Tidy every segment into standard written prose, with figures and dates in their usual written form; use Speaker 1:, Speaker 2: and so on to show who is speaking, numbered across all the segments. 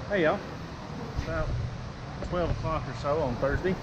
Speaker 1: Hey y'all, about 12 o'clock or so on Thursday.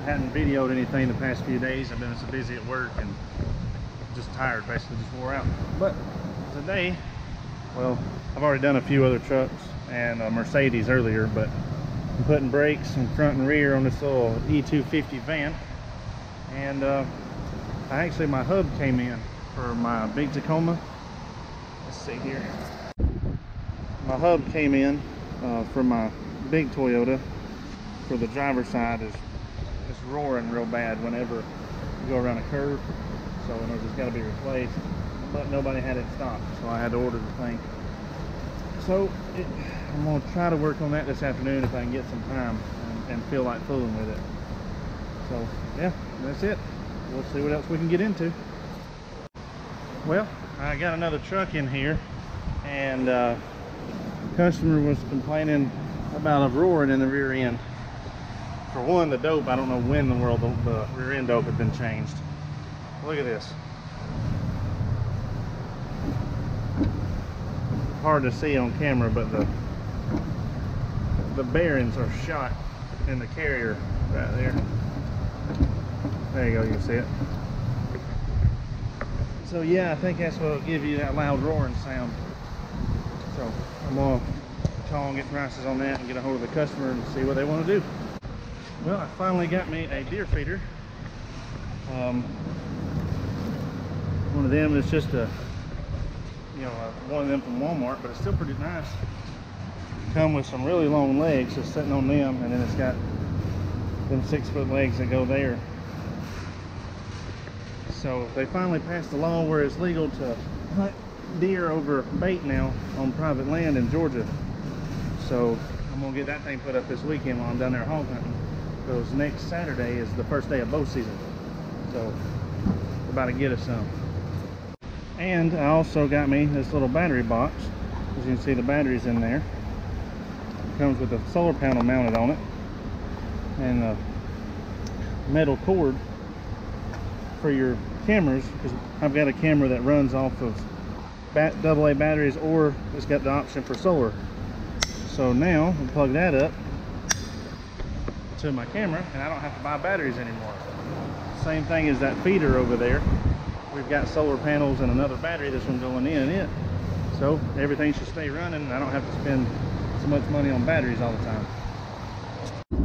Speaker 1: I hadn't videoed anything the past few days. I've been so busy at work and just tired, basically just wore out. But today, well, I've already done a few other trucks and a Mercedes earlier, but I'm putting brakes in front and rear on this little E250 van. And my hub came in for my big Tacoma. Let's see here. My hub came in for my big Toyota. For the driver's side is roaring real bad whenever you go around a curve, so it's got to be replaced, but nobody had it stocked, so I had to order the thing. So I'm going to try to work on that this afternoon if I can get some time and feel like fooling with it. So yeah, that's it. We'll see what else we can get into. Well, I got another truck in here, and customer was complaining about a roaring in the rear end. For one, the dope, I don't know when in the world the rear end dope had been changed. Look at this. Hard to see on camera, but the bearings are shot in the carrier right there. There you go, you can see it. So yeah, I think that's what'll give you that loud roaring sound. So I'm gonna call and get prices on that and get a hold of the customer and see what they want to do. Well, I finally got me a deer feeder. One of them is just one of them from Walmart, but it's still pretty nice. Come with some really long legs, just sitting on them, and then it's got them 6-foot legs that go there. So they finally passed a law where it's legal to hunt deer over bait now on private land in Georgia. So I'm gonna get that thing put up this weekend while I'm down there hog hunting, because next Saturday is the first day of bow season. So we're about to get us some. And I also got me this little battery box. As you can see, the battery's in there. It comes with a solar panel mounted on it and a metal cord for your cameras, because I've got a camera that runs off of AA batteries, or it's got the option for solar. So now I plug that up to my camera and I don't have to buy batteries anymore. Same thing as that feeder over there. We've got solar panels and another battery that's been going in it. So everything should stay running and I don't have to spend so much money on batteries all the time.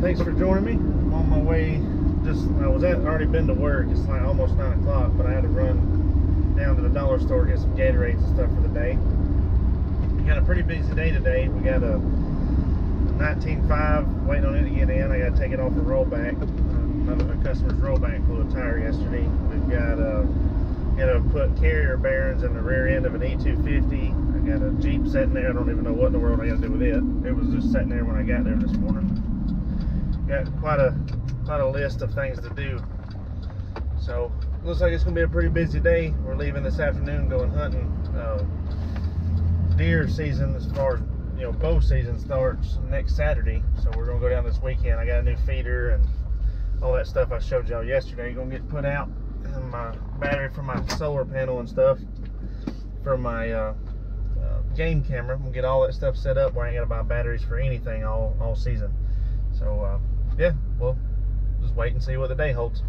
Speaker 1: Thanks for joining me. I'm on my way. Already been to work. It's like almost 9 o'clock, but I had to run down to the dollar store, get some Gatorades and stuff for the day. We got a pretty busy day today. We got a 19.5 waiting on it to get in. I got to take it off a rollback. Another customer's rollback blew a tire yesterday. We've got to put carrier bearings in the rear end of an E250. I got a Jeep sitting there. I don't even know what in the world I got to do with it. It was just sitting there when I got there this morning. Got quite a list of things to do. So looks like it's gonna be a pretty busy day. We're leaving this afternoon going hunting. Deer season, as far as bow season, starts next Saturday, so we're gonna go down this weekend. I got a new feeder and all that stuff I showed y'all yesterday gonna get put out, and my battery for my solar panel and stuff for my game camera. I'm gonna get all that stuff set up where I ain't gotta buy batteries for anything all season. So yeah, we'll just wait and see what the day holds.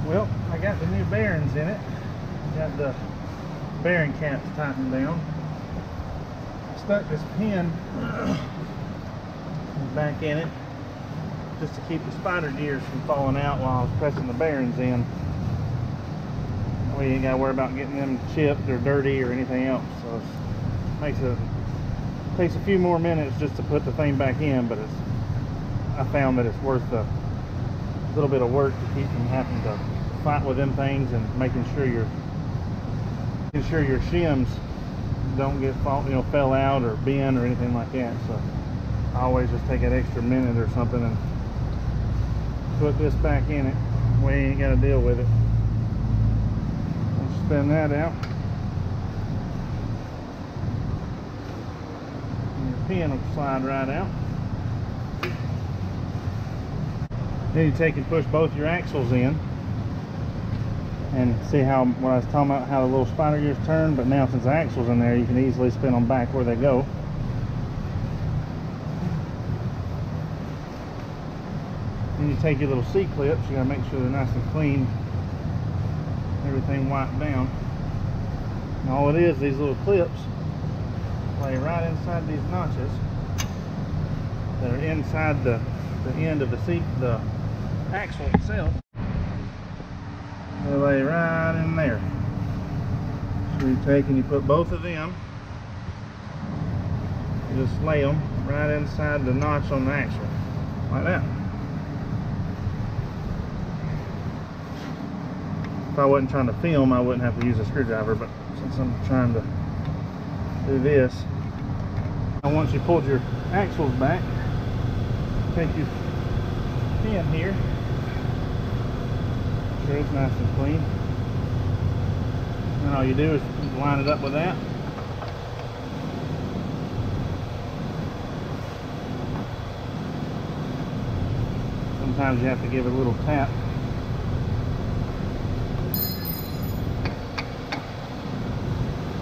Speaker 1: Well, I got the new bearings in it. Got the bearing caps tightened down. Stuck this pin back in it just to keep the spider gears from falling out while I was pressing the bearings in. We ain't gotta worry about getting them chipped or dirty or anything else. So it takes a few more minutes just to put the thing back in, but I found that it's worth a little bit of work to keep from having to fight with them things and making sure your shims don't get fell out or bent or anything like that. So I always just take an extra minute or something and put this back in it. We ain't got to deal with it. Let's spin that out. And your pin will slide right out. Then you take and push both your axles in, and see how, what I was talking about, how the little spider gears turn, but now since the axle's in there, you can easily spin them back where they go. Then you take your little C-clips, you gotta make sure they're nice and clean, everything wiped down. And all it is, these little clips lay right inside these notches that are inside the end of the axle itself. They lay right in there. So you take and you put both of them, you just lay them right inside the notch on the axle, like that. If I wasn't trying to film, I wouldn't have to use a screwdriver, but since I'm trying to do this, and once you pulled your axles back, take your pin here, make sure it's nice and clean, and all you do is line it up with that. Sometimes you have to give it a little tap.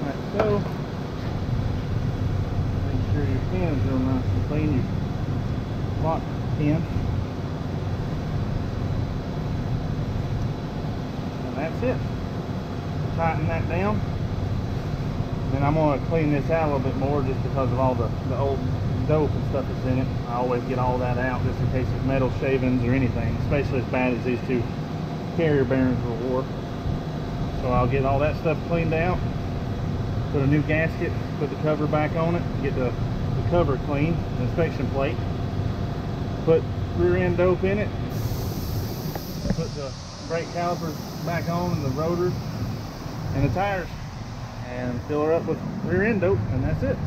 Speaker 1: Like so. Make sure your pin is real nice and clean, your lock pin. And that's it. Tighten that down. Then I'm going to clean this out a little bit more just because of all the old dope and stuff that's in it. I always get all that out just in case there's metal shavings or anything, especially as bad as these two carrier bearings were wore. So I'll get all that stuff cleaned out, put a new gasket, put the cover back on it, get the cover clean, the inspection plate, put rear end dope in it, put the brake calipers back on and the rotors and the tires, and fill her up with rear end dope, and that's it.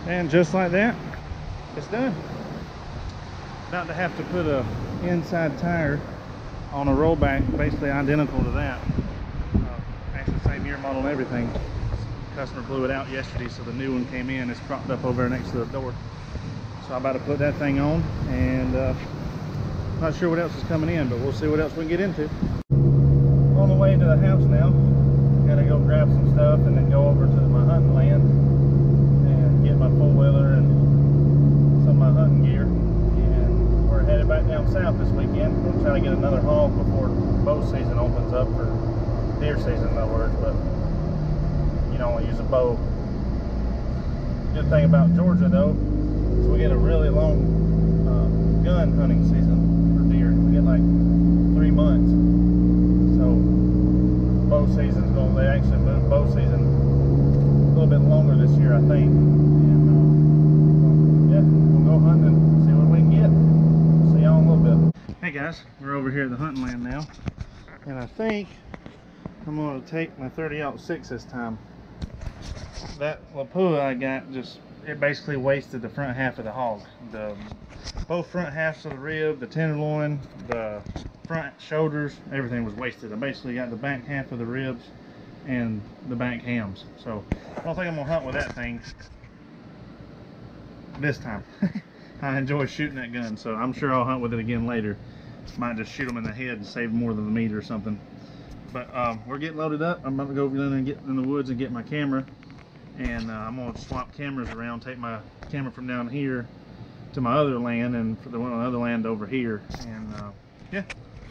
Speaker 1: And just like that, it's done. About to have to put a inside tire on a rollback basically identical to that, actually the same year model and everything. Customer blew it out yesterday, so the new one came in. It's propped up over there next to the door, so I'm about to put that thing on, and not sure what else is coming in, but we'll see what else we can get into. On the way to the house now. Gotta go grab some stuff and then go over to my hunting land and get my four-wheeler and some of my hunting gear. And we're headed back down south this weekend. We're trying to get another hog before bow season opens up, for deer season in other words, but you don't want to use a bow. Good thing about Georgia though is we get a really long gun hunting season for deer. We get like 3 months. So bow season's going, they actually moved bow season a little bit longer this year, I think. And so, yeah, we'll go hunting and see what we can get. We'll see y'all in a little bit. Hey guys, we're over here at the hunting land now, and I think I'm going to take my 30-06 this time. That Lapua I got, it basically wasted the front half of the hog. Both front halves of the rib, the tenderloin, the front shoulders, everything was wasted. I basically got the back half of the ribs and the back hams. So I don't think I'm gonna hunt with that thing this time. I enjoy shooting that gun, so I'm sure I'll hunt with it again later. Might just shoot them in the head and save more than the meat or something. But we're getting loaded up. I'm about to go over there and get in the woods and get my camera, and I'm gonna swap cameras around, take my camera from down here to my other land, and for the one on the other land over here, and yeah,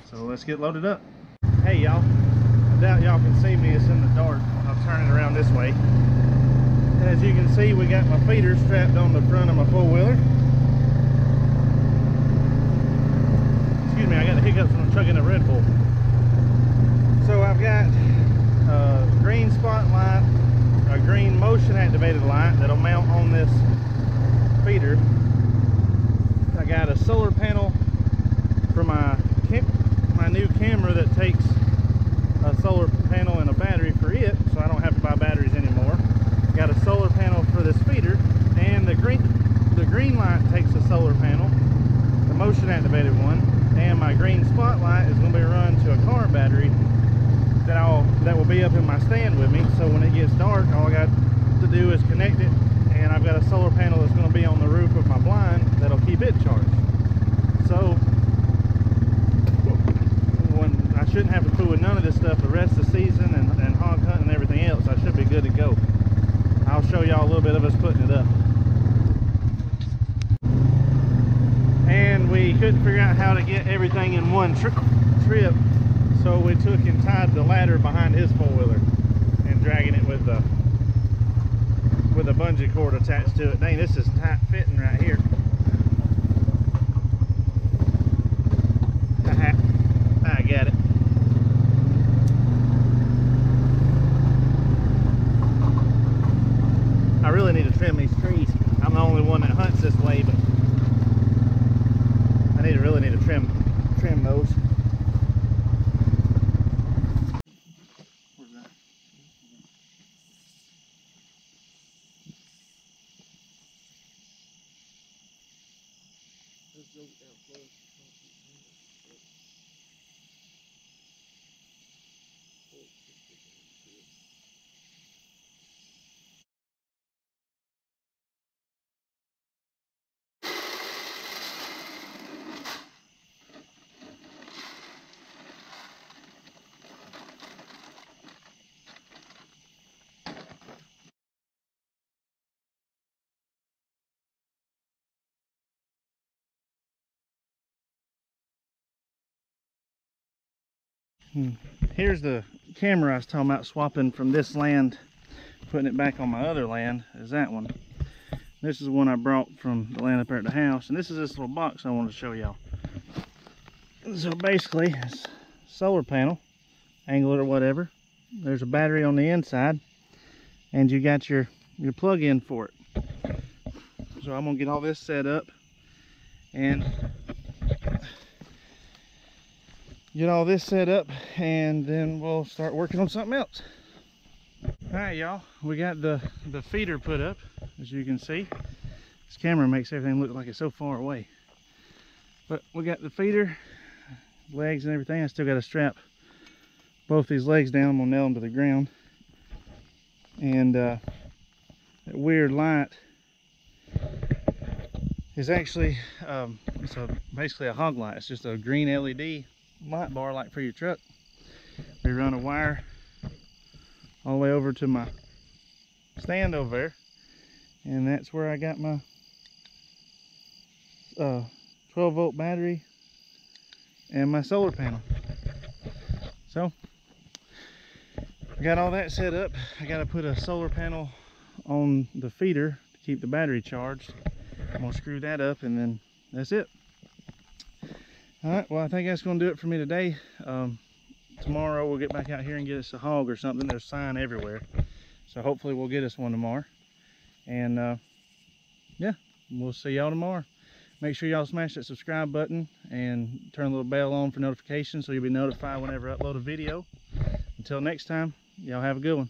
Speaker 1: so let's get loaded up. Hey y'all, I doubt y'all can see me, it's in the dark. I'll turn it around this way. And as you can see, we got my feeder strapped on the front of my four-wheeler. Excuse me, I got the hiccups when I'm chugging a Red Bull. So I've got a green spotlight, a green motion activated light that'll mount on this feeder. I got a solar panel for my new camera that takes a solar panel and a battery for it, so I don't have to buy batteries anymore. Got a solar panel for this feeder, and the green light takes a solar panel, the motion activated one, and my green spotlight is going to be run to a car battery that will be up in my stand with me. So when it gets dark, all I got to do is connect it, and I've got a solar panel that's going to be on the roof of my blind that'll keep it charged. So when I shouldn't have to fool with none of this stuff the rest of the season, and hog hunting and everything else, I should be good to go. I'll show y'all a little bit of us putting it up. And we couldn't figure out how to get everything in one trip, so we took and tied the ladder behind his four-wheeler and dragging it with a bungee cord attached to it. Dang, this is tight fitting right here. I got it. I really need to trim these trees. I'm the only one that hunts this way, but I really need to trim those. Where's that? Here's the camera I was talking about swapping from this land, putting it back on my other land, is that one. This is one I brought from the land up there at the house, and this is this little box I wanted to show y'all. So basically, it's a solar panel, angle it or whatever. There's a battery on the inside, and you got your plug-in for it. So I'm gonna get all this set up and then we'll start working on something else. All right, y'all, we got the feeder put up, as you can see. This camera makes everything look like it's so far away, but we got the feeder legs and everything. I still got to strap both these legs down. I'm gonna nail them to the ground, and that weird light is actually basically a hog light. It's just a green LED light bar like for your truck. We run a wire all the way over to my stand over there, and that's where I got my 12-volt battery and my solar panel. So I got all that set up. I got to put a solar panel on the feeder to keep the battery charged. I'm gonna screw that up, and then that's it. All right, well, I think that's gonna do it for me today. Tomorrow we'll get back out here and get us a hog or something. There's sign everywhere, so hopefully we'll get us one tomorrow. And yeah, we'll see y'all tomorrow. Make sure y'all smash that subscribe button and turn the little bell on for notifications so you'll be notified whenever I upload a video. Until next time, y'all have a good one.